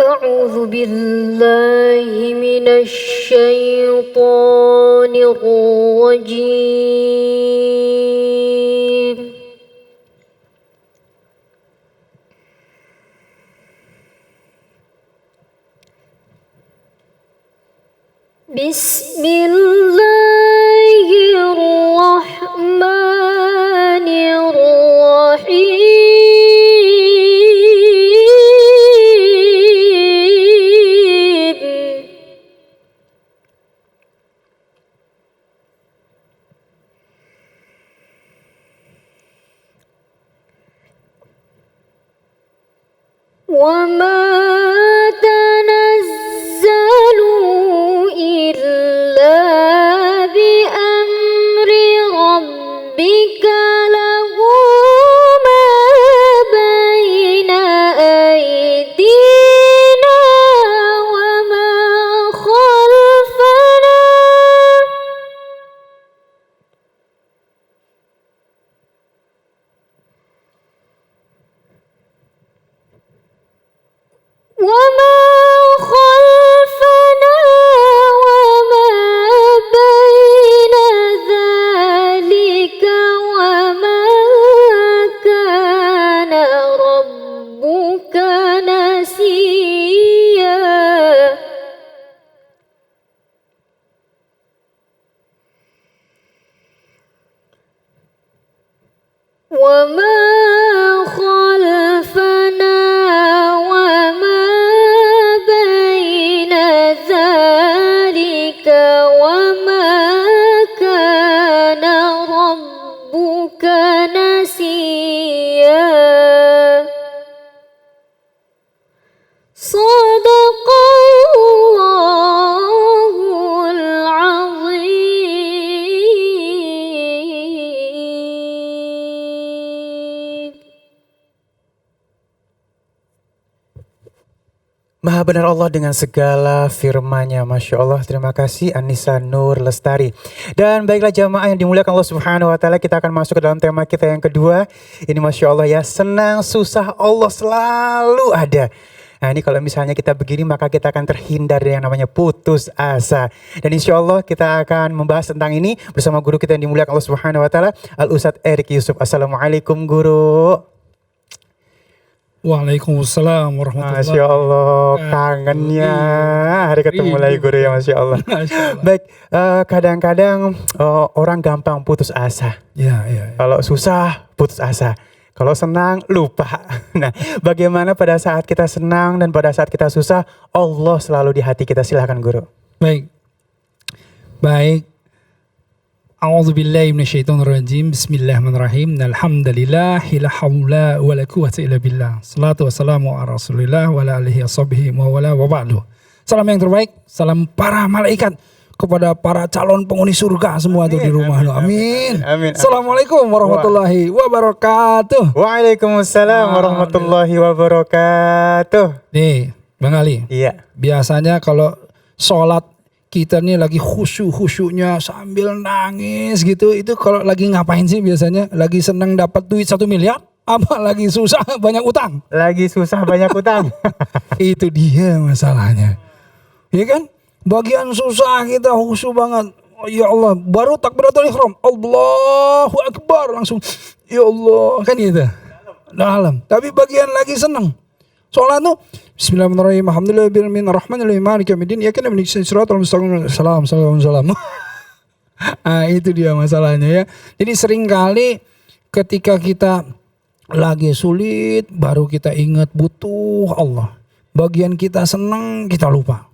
أعوذ بالله من الشيطان الرجيم بسم الله الرحمن الرحيم وما تنزلوا إلا بأمر ربك له ما بين أيدينا وما خلفنا وما خلفنا وما بين ذلك وما كان ربك نسيا وما خلفنا وما بين ذلك وما كان ربك نسيا صدق الله العظيم. Maha benar Allah dengan segala firman-Nya. Masya Allah, terima kasih Anissa Nur Lestari. Dan baiklah jamaah yang dimuliakan Allah Subhanahu wa Ta'ala, kita akan masuk ke dalam tema kita yang kedua. Ini Masya Allah ya, senang susah Allah selalu ada. Nah ini kalau misalnya kita begini maka kita akan terhindar dari yang namanya putus asa. Dan insya Allah kita akan membahas tentang ini bersama guru kita yang dimuliakan Allah Subhanahu wa Ta'ala, Al-Ustadz Erik Yusuf. Assalamualaikum guru. Waalaikumsalam warahmatullahi Masya Allah, kangennya hari ketemu lagi guru ya, Masya Allah. Baik, kadang-kadang orang gampang putus asa. Ya. Kalau susah, putus asa. Kalau senang, lupa. Nah, bagaimana pada saat kita senang dan pada saat kita susah, Allah selalu di hati kita. Silakan guru. Baik. A'udzubillahi minasyaitonirrajim. Bismillahirrahmanirrahim. Alhamdulillahi la haula wala quwwata illa billah. Salatu wassalamu ala Rasulillah wa ala alihi washabbihi wa wala wa ba'du. Salam yang terbaik, salam para malaikat kepada para calon penghuni surga semua tuh di rumah. Amin. Assalamualaikum warahmatullahi wabarakatuh. Waalaikumsalam warahmatullahi wabarakatuh. Nih, Bang Ali. Iya. Biasanya kalau sholat kita nih lagi khusyuk-khusyuknya sambil nangis gitu. Itu kalau lagi ngapain sih biasanya? Lagi senang dapat duit 1 miliar? Apa lagi susah banyak utang? Lagi susah banyak utang. Itu dia masalahnya. Ya kan? Bagian susah kita khusyuk banget. Oh, ya Allah, baru takbiratul ihram. Allahu Akbar, langsung ya Allah, kan gitu. Dalam. Tapi bagian lagi senang. Sholat tuh Bismillahirrahmanirrahim. Alhamdulillahirabbil alamin maliki yaumiddin. Ya kan siratal mustaqim. Salam. Itu dia masalahnya ya. Jadi seringkali ketika kita lagi sulit baru kita ingat butuh Allah. Bagian kita senang kita lupa.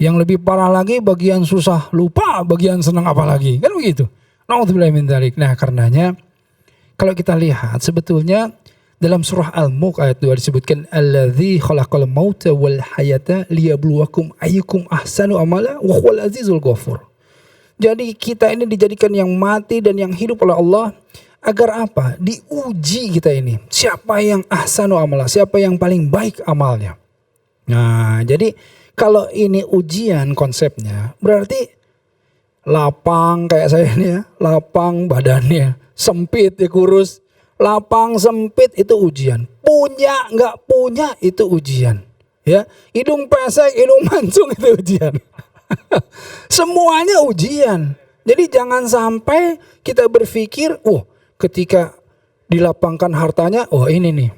Yang lebih parah lagi bagian susah lupa, bagian senang apalagi. Kan begitu. Na'udzubillahi min dzalik. Nah, karenanya kalau kita lihat sebetulnya dalam surah Al-Mulk ayat 2 disebutkan alladzi khalaqal mauta wal hayata liyabluwakum ayyukum ahsanu amala wa huwal azizul ghafur. Jadi kita ini dijadikan yang mati dan yang hidup oleh Allah agar apa? Diuji kita ini. Siapa yang ahsanu amala, siapa yang paling baik amalnya. Nah, jadi kalau ini ujian konsepnya berarti lapang kayak saya ini ya, lapang badannya, sempit ya kurus. Lapang sempit itu ujian. Punya nggak punya itu ujian. Ya, hidung pesek, hidung mancung itu ujian. Semuanya ujian. Jadi jangan sampai kita berpikir, ketika dilapangkan hartanya, ini nih.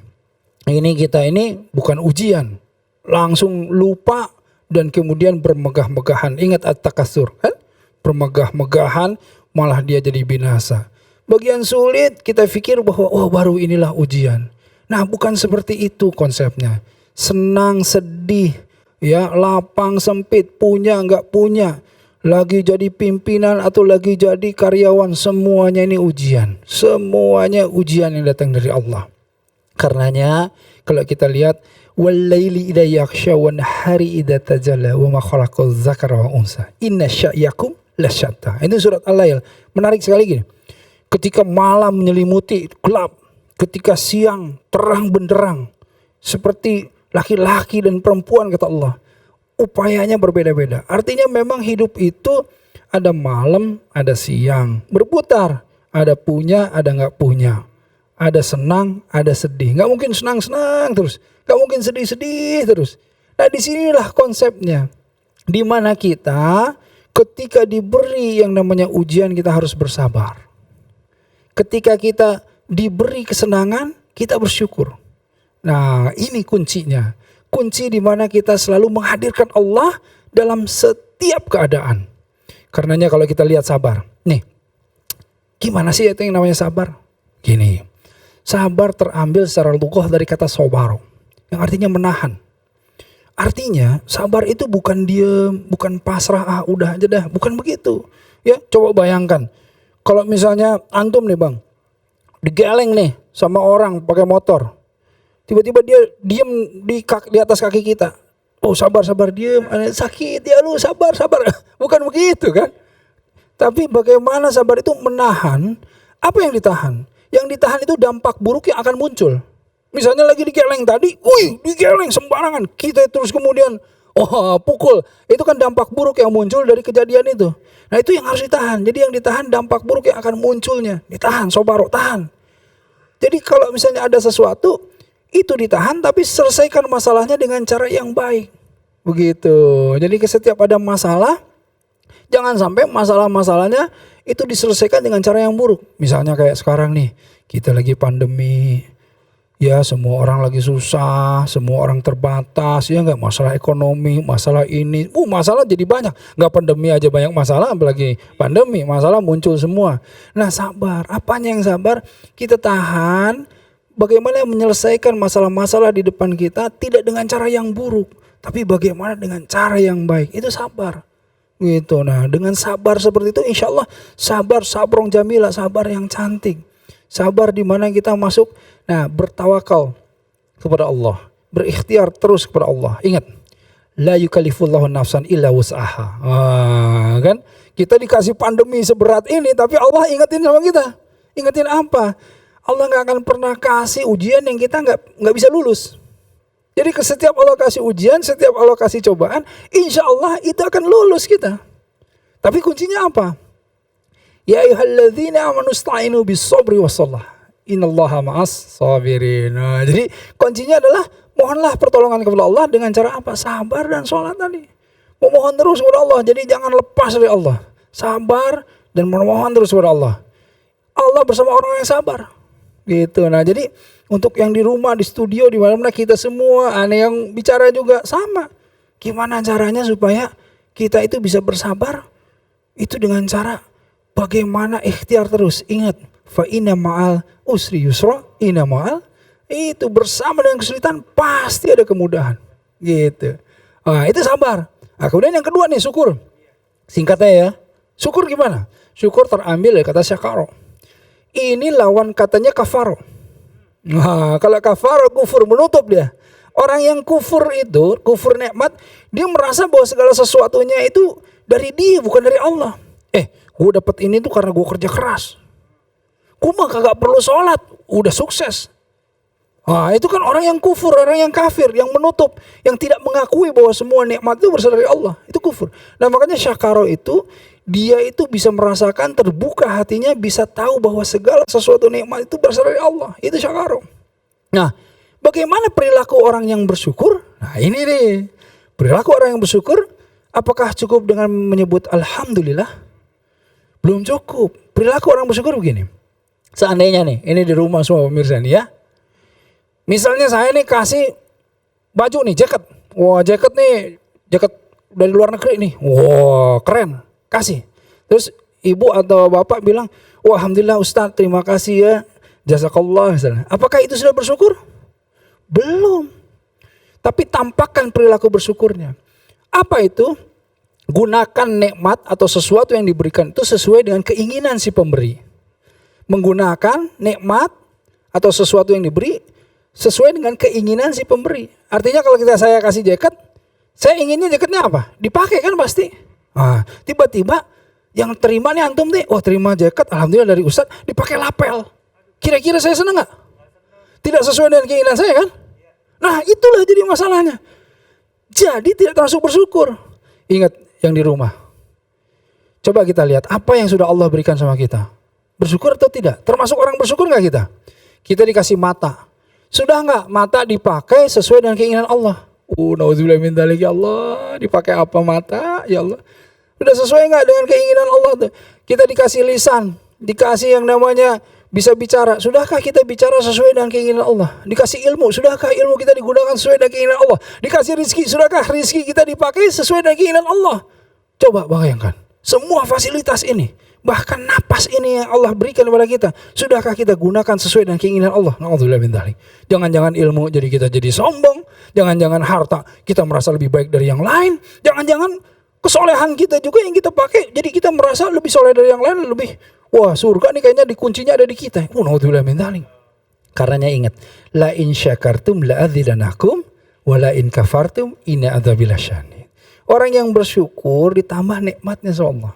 Ini kita ini bukan ujian. Langsung lupa dan kemudian bermegah-megahan. Ingat at-takasur kan? Bermegah-megahan malah dia jadi binasa. Bagian sulit kita pikir bahwa baru inilah ujian. Nah, bukan seperti itu konsepnya. Senang, sedih, ya, lapang, sempit, punya, enggak punya, lagi jadi pimpinan atau lagi jadi karyawan, semuanya ini ujian. Semuanya ujian yang datang dari Allah. Karenanya kalau kita lihat walaili idza yaghsha wan nahari idza tajalla wa ma khalaqaz zakara wa unsa inna sya'yakum lasyatta. Itu surat Al-Lail. Menarik sekali gini. Ketika malam menyelimuti gelap, ketika siang terang benderang, seperti laki-laki dan perempuan kata Allah. Upayanya berbeda-beda. Artinya memang hidup itu ada malam, ada siang. Berputar. Ada punya, ada nggak punya. Ada senang, ada sedih. Nggak mungkin senang-senang terus. Nggak mungkin sedih-sedih terus. Nah, disinilah konsepnya. Di mana kita ketika diberi yang namanya ujian kita harus bersabar. Ketika kita diberi kesenangan, kita bersyukur. Nah, ini kuncinya. Kunci di mana kita selalu menghadirkan Allah dalam setiap keadaan. Karenanya kalau kita lihat sabar. Nih, gimana sih itu yang namanya sabar? Gini, sabar terambil secara lughah dari kata sobaro. Yang artinya menahan. Artinya sabar itu bukan diem, bukan pasrah, udah aja dah. Bukan begitu. Ya, coba bayangkan. Kalau misalnya antum nih bang, digeleng nih sama orang pakai motor. Tiba-tiba dia diem di atas kaki kita. Sabar diem, sakit ya lu, sabar. Bukan begitu kan? Tapi bagaimana sabar itu menahan apa yang ditahan? Yang ditahan itu dampak buruk yang akan muncul. Misalnya lagi digeleng tadi, digeleng sembarangan. Kita terus kemudian pukul. Itu kan dampak buruk yang muncul dari kejadian itu. Nah, itu yang harus ditahan. Jadi yang ditahan dampak buruk yang akan munculnya. Ditahan, sobaro, tahan. Jadi kalau misalnya ada sesuatu, itu ditahan tapi selesaikan masalahnya dengan cara yang baik. Begitu. Jadi setiap ada masalah, jangan sampai masalah-masalahnya itu diselesaikan dengan cara yang buruk. Misalnya kayak sekarang nih, kita lagi pandemi. Ya, semua orang lagi susah, semua orang terbatas, ya enggak, masalah ekonomi, masalah ini, masalah jadi banyak. Enggak pandemi aja banyak masalah, apalagi pandemi, masalah muncul semua. Nah, sabar. Apanya yang sabar? Kita tahan. Bagaimana menyelesaikan masalah-masalah di depan kita tidak dengan cara yang buruk, tapi bagaimana dengan cara yang baik. Itu sabar. Gitu. Nah, dengan sabar seperti itu insya Allah sabrong jamila, sabar yang cantik. Sabar di mana kita masuk, bertawakal kepada Allah, berikhtiar terus kepada Allah. Ingat, la yukallifullahu nafsan illa wus'aha. Kan? Kita dikasih pandemi seberat ini, tapi Allah ingetin sama kita. Ingetin apa? Allah nggak akan pernah kasih ujian yang kita nggak bisa lulus. Jadi setiap Allah kasih ujian, setiap Allah kasih cobaan, insya Allah itu akan lulus kita. Tapi kuncinya apa? Ya ayyuhalladzina amanu ista'inu bis-sabri was-shalah. Innallaha ma'as sabirin. Nah, jadi kuncinya adalah mohonlah pertolongan kepada Allah dengan cara apa? Sabar dan sholat tadi. Memohon terus kepada Allah. Jadi jangan lepas dari Allah. Sabar dan memohon terus kepada Allah. Allah bersama orang yang sabar. Gitu. Nah, jadi untuk yang di rumah, di studio, di mana-mana kita semua, aneh yang bicara juga sama. Gimana caranya supaya kita itu bisa bersabar? Itu dengan cara bagaimana ikhtiar terus. Ingat, fa inna ma'al usri yusra, inna ma'al, itu bersama dengan kesulitan pasti ada kemudahan. Gitu. Nah, itu sabar. Nah, kemudian yang kedua nih, syukur. Singkatnya ya. Syukur gimana? Syukur terambil dari kata syakaro. Ini lawan katanya kafaro. Nah, kalau kafaro kufur, menutup dia. Orang yang kufur itu, kufur nikmat, dia merasa bahwa segala sesuatunya itu dari dia, bukan dari Allah. Gue dapet ini tuh karena gue kerja keras. Gue mah kagak perlu sholat, udah sukses. Nah, itu kan orang yang kufur, orang yang kafir, yang menutup, yang tidak mengakui bahwa semua nikmat itu berasal dari Allah. Itu kufur. Nah, makanya syakaro itu, dia itu bisa merasakan, terbuka hatinya, bisa tahu bahwa segala sesuatu nikmat itu berasal dari Allah. Itu syakaro. Nah, Bagaimana perilaku orang yang bersyukur? Nah ini nih, perilaku orang yang bersyukur, apakah cukup dengan menyebut Alhamdulillah? Belum cukup. Perilaku orang bersyukur begini. Seandainya nih, ini di rumah semua pemirsa nih ya. Misalnya saya nih kasih baju nih, jaket. Wah jaket nih, jaket dari luar negeri nih. Wah keren, kasih. Terus ibu atau bapak bilang, wah alhamdulillah Ustaz, terima kasih ya. Jazakallah misalnya. Apakah itu sudah bersyukur? Belum. Tapi tampakkan perilaku bersyukurnya. Apa itu? Gunakan nikmat atau sesuatu yang diberikan itu sesuai dengan keinginan si pemberi. Menggunakan nikmat atau sesuatu yang diberi sesuai dengan keinginan si pemberi. Artinya kalau saya kasih jaket, saya inginnya jaketnya apa? Dipakai kan pasti. Nah, tiba-tiba yang terima nih antum nih, wah terima jaket alhamdulillah dari Ustadz dipakai lapel. Kira-kira saya senang nggak? Tidak sesuai dengan keinginan saya kan? Nah itulah jadi masalahnya. Jadi tidak termasuk bersyukur. Ingat yang di rumah. Coba kita lihat apa yang sudah Allah berikan sama kita. Bersyukur atau tidak? Termasuk orang bersyukur nggak kita? Kita dikasih mata. Sudah nggak mata dipakai sesuai dengan keinginan Allah? Nauzubillah min dzalik ya Allah. Dipakai apa mata ya Allah? Sudah sesuai nggak dengan keinginan Allah? Kita dikasih lisan, dikasih yang namanya bisa bicara. Sudahkah kita bicara sesuai dengan keinginan Allah? Dikasih ilmu, sudahkah ilmu kita digunakan sesuai dengan keinginan Allah? Dikasih rizki, sudahkah rizki kita dipakai sesuai dengan keinginan Allah? Coba bayangkan, semua fasilitas ini, bahkan napas ini yang Allah berikan kepada kita, sudahkah kita gunakan sesuai dengan keinginan Allah? Nauzubillah min dzalik. Jangan-jangan ilmu jadi kita jadi sombong, jangan-jangan harta kita merasa lebih baik dari yang lain, jangan-jangan kesolehan kita juga yang kita pakai, jadi kita merasa lebih soleh dari yang lain, lebih wah surga nih kayaknya kuncinya ada di kita. Nauzubillah min dzalik. Karenanya ingat, la in syakartum la adzidanakum wa la in kafartum inna adzabi lasyadid. Orang yang bersyukur ditambah nikmatnya sama Allah.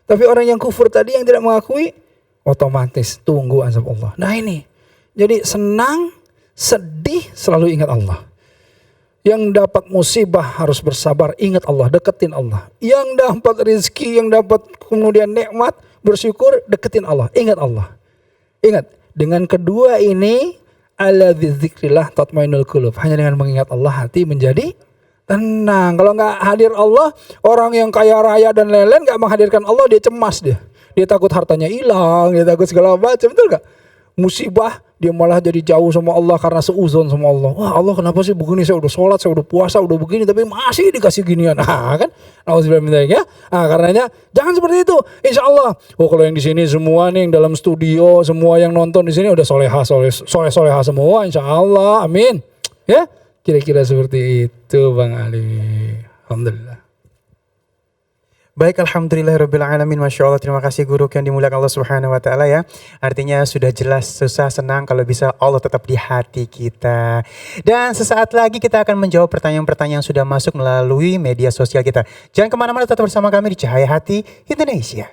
Tapi orang yang kufur tadi yang tidak mengakui, otomatis tunggu azab Allah. Nah ini, jadi senang, sedih selalu ingat Allah. Yang dapat musibah harus bersabar, ingat Allah, deketin Allah. Yang dapat rezeki, yang dapat kemudian nikmat, bersyukur, deketin Allah, ingat Allah. Ingat, dengan kedua ini, ala dzikrillah tatmainul qulub. Hanya dengan mengingat Allah hati menjadi tenang. Kalau nggak hadir Allah, orang yang kaya raya dan lain-lain nggak menghadirkan Allah, dia cemas dia. Dia takut hartanya hilang, dia takut segala macam, betul nggak? Musibah, dia malah jadi jauh sama Allah karena seuzon sama Allah. Wah Allah kenapa sih begini, saya udah sholat, saya udah puasa, udah begini, tapi masih dikasih ginian. Nah kan, nauzubillah min dzalik ya. Nah karenanya jangan seperti itu. Insya Allah. Oh kalau yang di sini semua nih, yang dalam studio, semua yang nonton di sini udah soleh semua. Insya Allah, amin. Ya. Kira-kira seperti itu Bang Ali. Alhamdulillah. Baik, alhamdulillahirabbil alamin. Masya Allah, terima kasih guru yang dimuliakan Allah Subhanahu wa taala ya. Artinya sudah jelas susah senang kalau bisa Allah tetap di hati kita. Dan sesaat lagi kita akan menjawab pertanyaan-pertanyaan yang sudah masuk melalui media sosial kita. Jangan kemana-mana, tetap bersama kami di Cahaya Hati Indonesia.